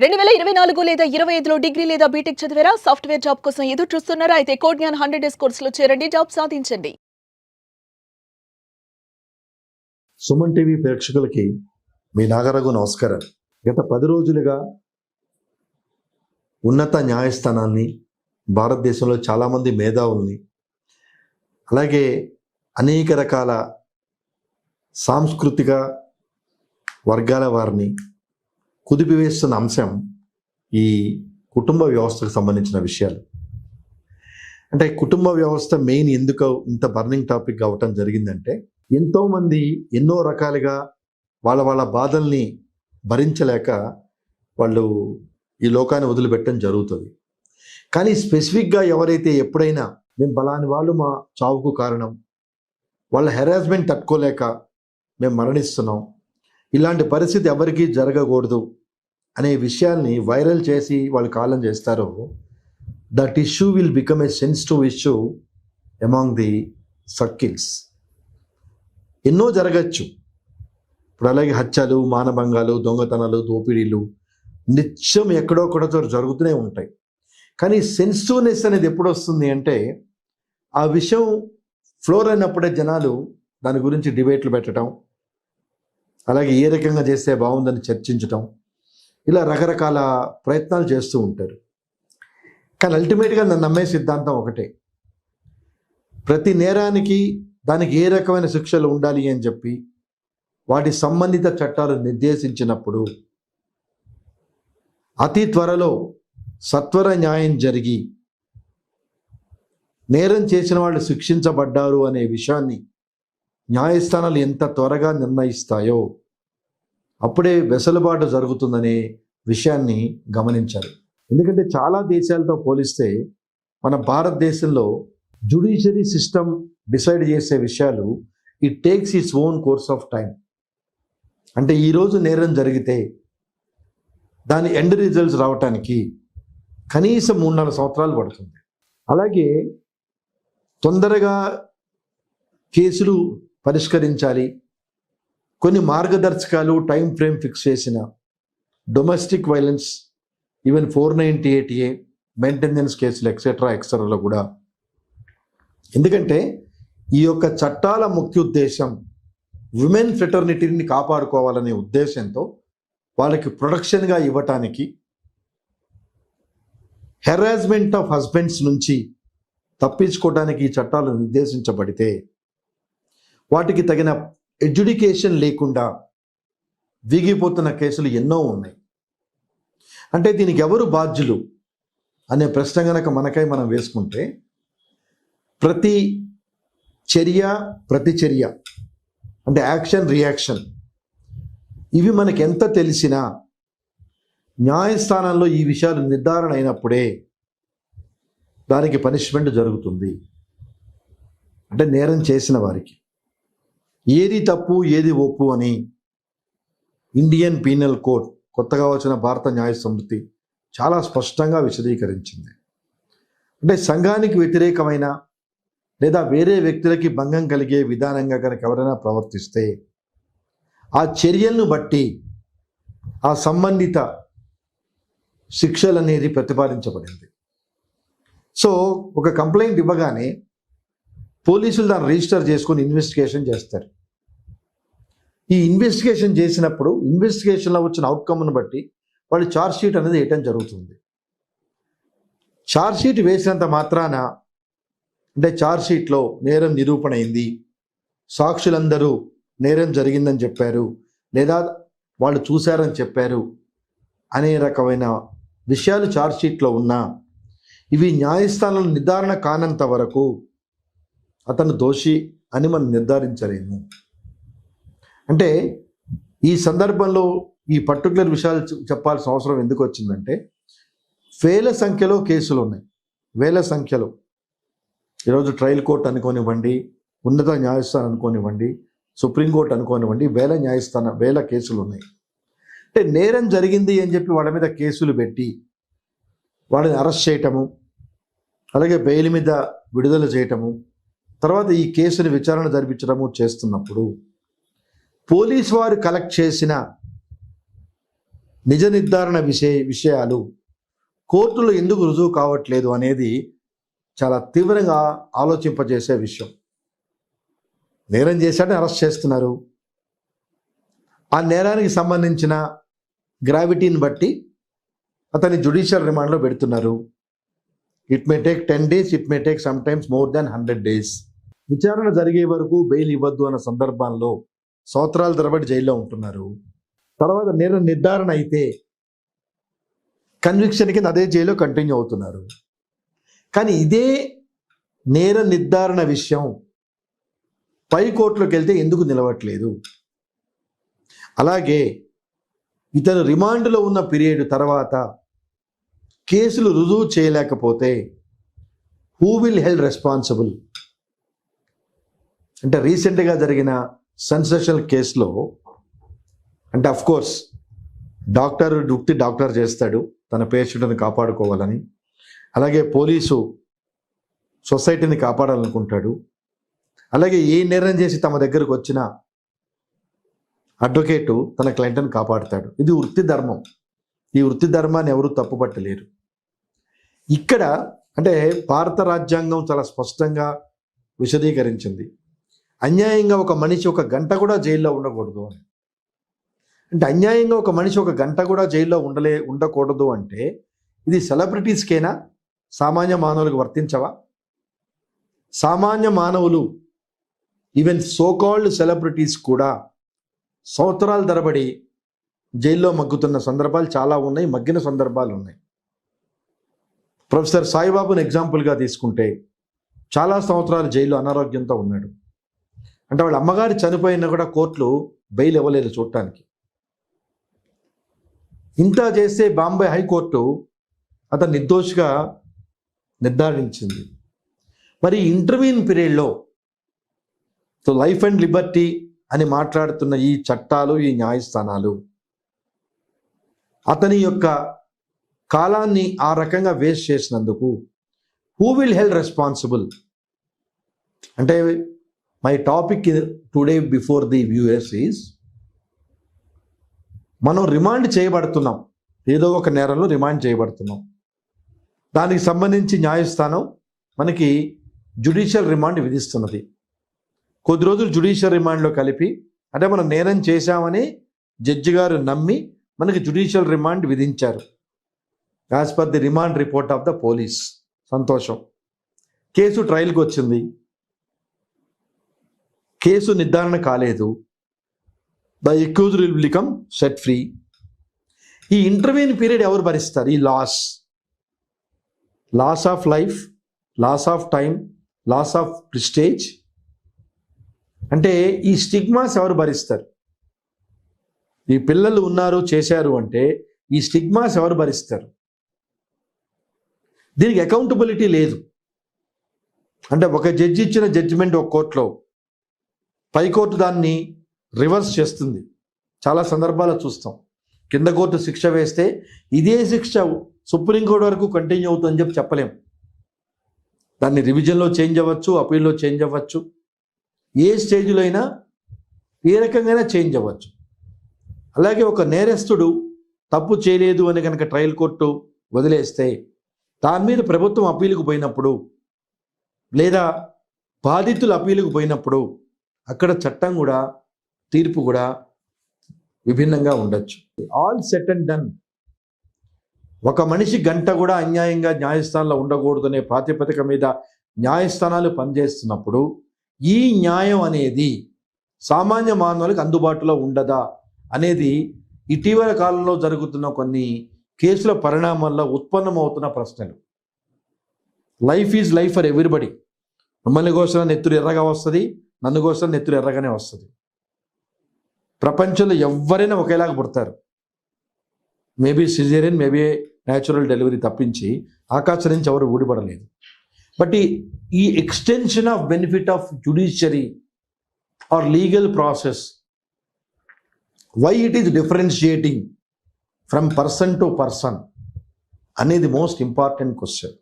2024 లేదా 25లో డిగ్రీ లేదా బీటెక్ చదివారా? సాఫ్ట్వేర్ జాబ్ కోసం ఎదురు చూస్తున్నారా? అయితే కోడ్ జ్ఞాన్ 100 డేస్ కోర్సులో చేరండి, జాబ్ సాధించండి. సుమన్ టీవీ ప్రేక్షకులకి మీ నాగరఘు నమస్కారం. గత 10 రోజులుగా ఉన్నత న్యాయస్థానాన్ని, భారతదేశంలో చాలామంది మేధావుల్ని, అలాగే అనేక రకాల సాంస్కృతిక వర్గాల వారిని కుదిపివేస్తున్న అంశం ఈ కుటుంబ వ్యవస్థకు సంబంధించిన విషయాలు. అంటే కుటుంబ వ్యవస్థ మెయిన్ ఎందుకు ఇంత బర్నింగ్ టాపిక్ అవ్వటం జరిగిందంటే, ఎంతోమంది ఎన్నో రకాలుగా వాళ్ళ బాధల్ని భరించలేక వాళ్ళు ఈ లోకాన్ని వదిలిపెట్టడం జరుగుతుంది. కానీ స్పెసిఫిక్గా ఎవరైతే ఎప్పుడైనా మేము బలాని వాళ్ళు మా చావుకు కారణం, వాళ్ళ హెరాస్మెంట్ తట్టుకోలేక మేము మరణిస్తున్నాం, ఇలాంటి పరిస్థితి ఎవరికీ జరగకూడదు అనే విషయాల్ని వైరల్ చేసి వాళ్ళు కాలం చేస్తారో, that issue will become a sensitive issue among the circles. ఎన్నో జరగచ్చు. ఇప్పుడు అలాగే హత్యలు, మానభంగాలు, దొంగతనాలు, దోపిడీలు నిత్యం ఎక్కడొక్కడతో జరుగుతూనే ఉంటాయి. కానీ సెన్సిటివ్నెస్ అనేది ఎప్పుడు వస్తుంది అంటే, ఆ విషయం ఫ్లోర్ అయినప్పుడే జనాలు దాని గురించి డిబేట్లు పెట్టడం, అలాగే ఏ రకంగా చేస్తే బాగుందని చర్చించటం, ఇలా రకరకాల ప్రయత్నాలు చేస్తూ ఉంటారు. కానీ అల్టిమేట్గా నన్ను నమ్మే సిద్ధాంతం ఒకటే, ప్రతి నేరానికి దానికి ఏ రకమైన శిక్షలు ఉండాలి అని చెప్పి వాటి సంబంధిత చట్టాలు నిర్దేశించినప్పుడు అతి త్వరలో సత్వర న్యాయం జరిగి నేరం చేసిన వాళ్ళు శిక్షించబడ్డారు అనే విషయాన్ని న్యాయస్థానాలు ఎంత త్వరగా నిర్ణయిస్తాయో అప్పుడే వెసులుబాటు జరుగుతుందనే విషయాన్ని గమనించారు. ఎందుకంటే చాలా దేశాలతో పోలిస్తే మన భారతదేశంలో జ్యుడిషియరీ సిస్టమ్ డిసైడ్ చేసే విషయాలు it takes its own course of time. అంటే ఈరోజు నేరం జరిగితే దాని ఎండ్ రిజల్ట్స్ రావటానికి కనీసం 3-4 సంవత్సరాలు పడుతుంది. అలాగే తొందరగా కేసులు పరిష్కరించాలి, కొన్ని మార్గదర్శకాలు టైం ఫ్రేమ్ ఫిక్స్ చేసిన domestic violence, even 498A maintenance కేసులు ఎక్సెట్రాలో కూడా. ఎందుకంటే ఈ యొక్క చట్టాల ముఖ్య ఉద్దేశం విమెన్ ఫ్రెటర్నిటీని కాపాడుకోవాలనే ఉద్దేశంతో వాళ్ళకి ప్రొటెక్షన్గా ఇవ్వటానికి, హెరాస్మెంట్ ఆఫ్ హస్బెండ్స్ నుంచి తప్పించుకోవడానికి ఈ చట్టాలు నిర్దేశించబడితే వాటికి తగిన ఎడ్యుకేషన్ లేకుండా వీగిపోతున్న కేసులు ఎన్నో ఉన్నాయి. అంటే దీనికి ఎవరు బాధ్యులు అనే ప్రశ్న కనుక మనం వేసుకుంటే, ప్రతి చర్య ప్రతిచర్య అంటే యాక్షన్ రియాక్షన్ ఇవి మనకి ఎంత తెలిసినా న్యాయస్థానంలో ఈ విషయాలు నిర్ధారణ అయినప్పుడే దానికి పనిష్మెంట్ జరుగుతుంది. అంటే నేరం చేసిన వారికి ఏది తప్పు ఏది ఒప్పు అని ఇండియన్ పీనల్ కోడ్, కొత్తగా వచ్చిన భారత న్యాయ సమితి చాలా స్పష్టంగా విశదీకరించింది. అంటే సంఘానికి వ్యతిరేకమైన లేదా వేరే వ్యక్తులకి భంగం కలిగే విధానంగా కనుక ఎవరైనా ప్రవర్తిస్తే ఆ చర్యలను బట్టి ఆ సంబంధిత శిక్షలు అనేది ప్రతిపాదించబడింది. సో ఒక కంప్లైంట్ ఇవ్వగానే పోలీసులు దాన్ని రిజిస్టర్ చేసుకొని ఇన్వెస్టిగేషన్ చేస్తారు. ఈ ఇన్వెస్టిగేషన్ చేసినప్పుడు ఇన్వెస్టిగేషన్లో వచ్చిన అవుట్కమ్ను బట్టి వాళ్ళు ఛార్జ్ షీట్ అనేది వేయటం జరుగుతుంది. ఛార్జ్ షీట్ వేసినంత మాత్రాన, అంటే ఛార్జ్ షీట్లో నేరం నిరూపణ అయింది, సాక్షులందరూ నేరం జరిగిందని చెప్పారు లేదా వాళ్ళు చూశారని చెప్పారు అనే రకమైన విషయాలు ఛార్జ్ షీట్లో ఉన్నా ఇవి న్యాయస్థానంలో నిర్ధారణ కానంత వరకు అతను దోషి అని మనం నిర్ధారించలేము. అంటే ఈ సందర్భంలో ఈ పర్టికులర్ విషయాలు చెప్పాల్సిన అవసరం ఎందుకు వచ్చిందంటే, వేల సంఖ్యలో కేసులు ఉన్నాయి, వేల సంఖ్యలో. ఈరోజు ట్రయల్ కోర్ట్ అనుకోనివ్వండి, ఉన్నత న్యాయస్థానం అనుకోనివ్వండి, సుప్రీంకోర్టు అనుకోనివ్వండి, వేల కేసులు ఉన్నాయి. అంటే నేరం జరిగింది అని చెప్పి వాళ్ళ మీద కేసులు పెట్టి వాళ్ళని అరెస్ట్ చేయటము, అలాగే బెయిల్ మీద విడుదల చేయటము, తర్వాత ఈ కేసుని విచారణ జరిపించడము చేస్తున్నప్పుడు పోలీసు వారు కలెక్ట్ చేసిన నిజ నిర్ధారణ విషయాలు కోర్టులో ఎందుకు రుజువు కావట్లేదు అనేది చాలా తీవ్రంగా ఆలోచింపజేసే విషయం. నేరం చేశాడని అరెస్ట్ చేస్తున్నారు. ఆ నేరానికి సంబంధించిన గ్రావిటీని బట్టి అతని జ్యుడిషియల్ రిమాండ్లో పెడుతున్నారు. It may take 10 days, it may take some times more than 100 days. విచారణ జరిగే వరకు బెయిల్ ఇవ్వద్దు అన్న సందర్భాల్లో సంవత్సరాల తరబడి జైల్లో ఉంటున్నారు. తర్వాత నేర నిర్ధారణ అయితే కన్విక్షన్ కింద అదే జైల్లో కంటిన్యూ అవుతున్నారు. కానీ ఇదే నేర నిర్ధారణ విషయం పై కోర్టులోకి వెళ్తే ఎందుకు నిలవట్లేదు? అలాగే ఇతను రిమాండ్లో ఉన్న పీరియడ్ తర్వాత కేసులు రుజువు చేయలేకపోతే హూ విల్ హెల్డ్ రెస్పాన్సిబుల్? అంటే రీసెంట్గా జరిగిన సెన్సేషనల్ కేసులో అంటే అఫ్కోర్స్ డాక్టర్ చేస్తాడు తన పేషెంట్ని కాపాడుకోవాలని. అలాగే పోలీసు సొసైటీని కాపాడాలనుకుంటాడు. అలాగే ఏ నేరం చేసి తమ దగ్గరకు వచ్చిన అడ్వకేటు తన క్లయింట్ని కాపాడుతాడు. ఇది వృత్తి ధర్మం. ఈ వృత్తి ధర్మాన్ని ఎవరూ తప్పుపట్టలేరు. ఇక్కడ అంటే భారత రాజ్యాంగం చాలా స్పష్టంగా విశదీకరించింది. అన్యాయంగా ఒక మనిషి 1 గంట కూడా జైల్లో ఉండకూడదు అని. అంటే అన్యాయంగా ఒక మనిషి 1 గంట కూడా జైల్లో ఉండకూడదు అంటే ఇది సెలబ్రిటీస్కేనా, సామాన్య మానవులకు వర్తించవా? సామాన్య మానవులు ఈవెన్ సోకాల్డ్ సెలబ్రిటీస్ కూడా సంవత్సరాల తరబడి జైల్లో మగ్గుతున్న సందర్భాలు చాలా ఉన్నాయి, మగ్గిన సందర్భాలు ఉన్నాయి. ప్రొఫెసర్ సాయిబాబుని ఎగ్జాంపుల్గా తీసుకుంటే చాలా సంవత్సరాలు జైల్లో అనారోగ్యంతో ఉన్నాడు. అంటే వాళ్ళ అమ్మగారు చనిపోయినా కూడా కోర్టులు బెయిల్ ఇవ్వలేదు చూడటానికి. ఇంత చేస్తే బాంబే హైకోర్టు అతను నిర్దోషిగా నిర్ధారించింది. మరి ఇంటర్వ్యూన్ పీరియడ్లో లైఫ్ అండ్ లిబర్టీ అని మాట్లాడుతున్న ఈ చట్టాలు, ఈ న్యాయస్థానాలు అతని యొక్క కాలాన్ని ఆ రకంగా వేస్ట్ చేసినందుకు హూ విల్ హెల్డ్ రెస్పాన్సిబుల్? అంటే my topic today before the viewers is, మనం రిమాండ్ చేయబడుతున్నాం, ఏదో ఒక నేరంలో రిమాండ్ చేయబడుతున్నాం. దానికి సంబంధించి న్యాయస్థానం మనకి జ్యుడిషియల్ రిమాండ్ విధిస్తున్నది. కొద్ది రోజులు జ్యుడిషియల్ రిమాండ్లో కలిపి అంటే మనం నేరం చేశామని జడ్జి గారు నమ్మి మనకి జ్యుడిషియల్ రిమాండ్ విధించారు as per the remand report of the police. సంతోషం. కేసు ట్రయల్కి వచ్చింది, కేసు నిర్ధారణ కాలేదు. The accused will become set free. ఈ ఇంటర్వ్యూన్ పీరియడ్ ఎవరు భరిస్తారు? ఈ loss of life, loss of time, loss of prestige, అంటే ఈ స్టిగ్మాస్ ఎవరు భరిస్తారు? ఈ పిల్లలు ఉన్నారు చేశారు అంటే ఈ స్టిగ్మాస్ ఎవరు భరిస్తారు? దీనికి అకౌంటబిలిటీ లేదు. అంటే ఒక జడ్జి ఇచ్చిన జడ్జిమెంట్ ఒక కోర్టులో పై కోర్టు దాన్ని రివర్స్ చేస్తుంది. చాలా సందర్భాలు చూస్తాం. కింద కోర్టు శిక్ష వేస్తే ఇదే శిక్ష సుప్రీంకోర్టు వరకు కంటిన్యూ అవుతుందని చెప్పలేం. దాన్ని రివిజన్లో చేంజ్ అవ్వచ్చు, అపీల్లో చేంజ్ అవ్వచ్చు, ఏ స్టేజ్లో అయినా ఏ రకంగా చేంజ్ అవ్వచ్చు. అలాగే ఒక నేరస్తుడు తప్పు చేయలేదు అని కనుక ట్రయల్ కోర్టు వదిలేస్తే దాని మీద ప్రభుత్వం అప్పీలుకు పోయినప్పుడు లేదా బాధితులు అప్పీలుకు పోయినప్పుడు అక్కడ చట్టం కూడా, తీర్పు కూడా విభిన్నంగా ఉండొచ్చు. ఆల్ సెట్ అండ్ డన్, ఒక మనిషి గంట కూడా అన్యాయంగా న్యాయస్థానంలో ఉండకూడదనే ప్రాతిపదిక మీద న్యాయస్థానాలు పనిచేస్తున్నప్పుడు ఈ న్యాయం అనేది సామాన్య మానవులకు అందుబాటులో ఉండదా అనేది ఇటీవల కాలంలో జరుగుతున్న కొన్ని కేసుల పరిణామాల్లో ఉత్పన్నమవుతున్న ప్రశ్నలు. Life is life for everybody. మిమ్మల్ని కోసం నెత్తురు ఎర్రగా వస్తుంది, నన్ను కోసం నెత్తురు ఎర్రగానే వస్తుంది. ప్రపంచంలో ఎవరైనా ఒకేలాగా పుడతారు. Maybe caesarean, maybe natural delivery తప్పించి ఆకాశం నుంచి ఎవరు ఊడిపడలేదు. బట్ ఈ extension of benefit of judiciary or legal process, why it is differentiating from person to person అనేది మోస్ట్ ఇంపార్టెంట్ క్వశ్చన్.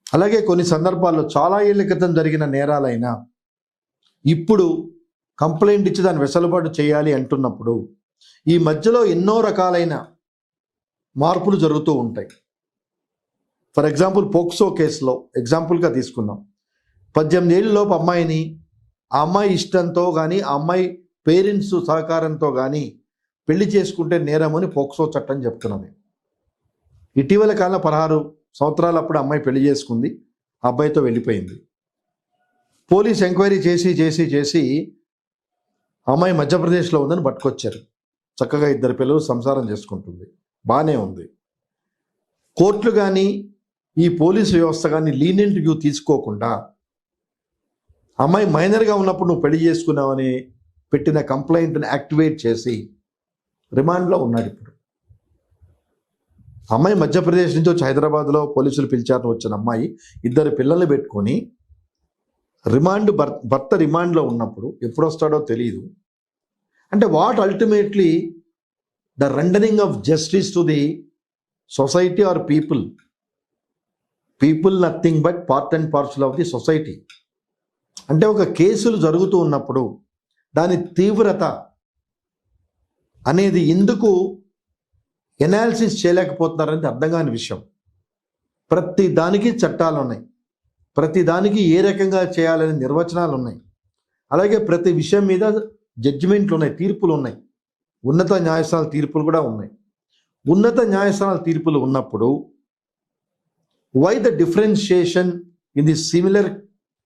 అలాగే కొన్ని సందర్భాల్లో చాలా ఏళ్ల క్రితం జరిగిన నేరాలైనా ఇప్పుడు కంప్లైంట్ ఇచ్చి దాన్ని వెసులుబాటు చేయాలి అంటున్నప్పుడు ఈ మధ్యలో ఎన్నో రకాలైన మార్పులు జరుగుతూ ఉంటాయి. ఫర్ ఎగ్జాంపుల్ పోక్సో కేసులో ఎగ్జాంపుల్గా తీసుకుందాం. 18 ఏళ్ళలోపు అమ్మాయిని ఆ అమ్మాయి ఇష్టంతో కానీ ఆ అమ్మాయి పేరెంట్స్ సహకారంతో కానీ పెళ్లి చేసుకుంటే నేరమని పోక్సో చట్టం చెప్తున్నది. ఇటీవల కాలం 16 సంవత్సరాలప్పుడు అమ్మాయి పెళ్లి చేసుకుంది, ఆ అబ్బాయితో వెళ్ళిపోయింది. పోలీస్ ఎంక్వైరీ చేసి అమ్మాయి మధ్యప్రదేశ్లో ఉందని పట్టుకొచ్చారు. చక్కగా 2 పిల్లలు సంసారం చేసుకుంటుంది, బాగానే ఉంది. కోర్టులు కానీ ఈ పోలీసు వ్యవస్థ కానీ లీనియంట్ వ్యూ తీసుకోకుండా అమ్మాయి మైనర్గా ఉన్నప్పుడు నువ్వు పెళ్లి చేసుకున్నావని పెట్టిన కంప్లైంట్ని యాక్టివేట్ చేసి రిమాండ్లో ఉన్నాడు. ఇప్పుడు అమ్మాయి మధ్యప్రదేశ్ నుంచి వచ్చి హైదరాబాద్లో పోలీసులు పిలిచారని వచ్చిన అమ్మాయి 2 పిల్లల్ని పెట్టుకొని భర్త రిమాండ్లో ఉన్నప్పుడు ఎప్పుడు వస్తాడో తెలియదు. అంటే what ultimately the rendering of justice to the society or people nothing but part and parcel of the society. అంటే ఒక కేసులు జరుగుతూ ఉన్నప్పుడు దాని తీవ్రత అనేది ఎందుకు ఎనాలిసిస్ చేయలేకపోతున్నారనేది అర్థం కాని విషయం. ప్రతి దానికి చట్టాలు ఉన్నాయి, ప్రతి దానికి ఏ రకంగా చేయాలనే నిర్వచనాలు ఉన్నాయి, అలాగే ప్రతి విషయం మీద జడ్జిమెంట్లు ఉన్నాయి, తీర్పులు ఉన్నాయి, ఉన్నత న్యాయస్థానాల తీర్పులు కూడా ఉన్నాయి. ఉన్నత న్యాయస్థానాల తీర్పులు ఉన్నప్పుడు why the differentiation in the similar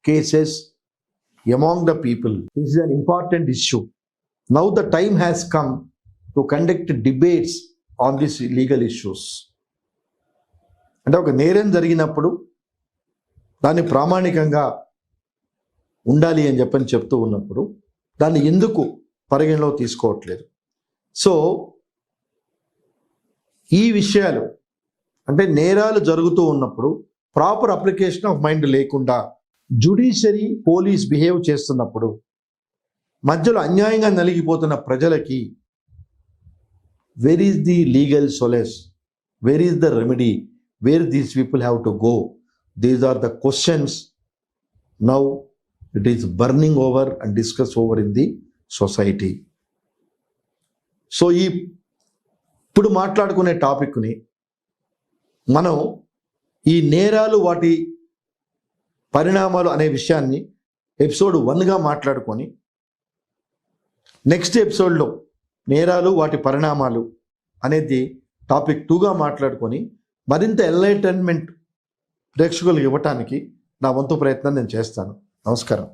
cases among the people? This is an important issue. Now the time has come to conduct debates on these legal issues. అంటే ఒక నేరం జరిగినప్పుడు దాన్ని ప్రామాణికంగా ఉండాలి అని చెప్తూ ఉన్నప్పుడు దాన్ని ఎందుకు పరిగణలో తీసుకోవట్లేదు? సో ఈ విషయాలు అంటే నేరాలు జరుగుతూ ఉన్నప్పుడు ప్రాపర్ అప్లికేషన్ ఆఫ్ మైండ్ లేకుండా జ్యుడిషియరీ పోలీస్ బిహేవ్ చేస్తున్నప్పుడు మధ్యలో అన్యాయంగా నలిగిపోతున్న ప్రజలకి where is the legal solace, where is the remedy, where these people have to go? These are the questions now it is burning over and discuss over in the society. So ఇప్పుడు మాట్లాడుకునే టాపిక్ని మనం ఈ నేరాలు వాటి పరిణామాలు అనే విషయాన్ని ఎపిసోడ్ 1గా మాట్లాడుకొని నెక్స్ట్ ఎపిసోడ్లో నేరాలు వాటి పరిణామాలు అనేది టాపిక్ 2గా మాట్లాడుకొని మరింత ఎన్లైటన్మెంట్ ప్రేక్షకులకు ఇవ్వటానికి నా వంతు ప్రయత్నం నేను చేస్తాను. నమస్కారం.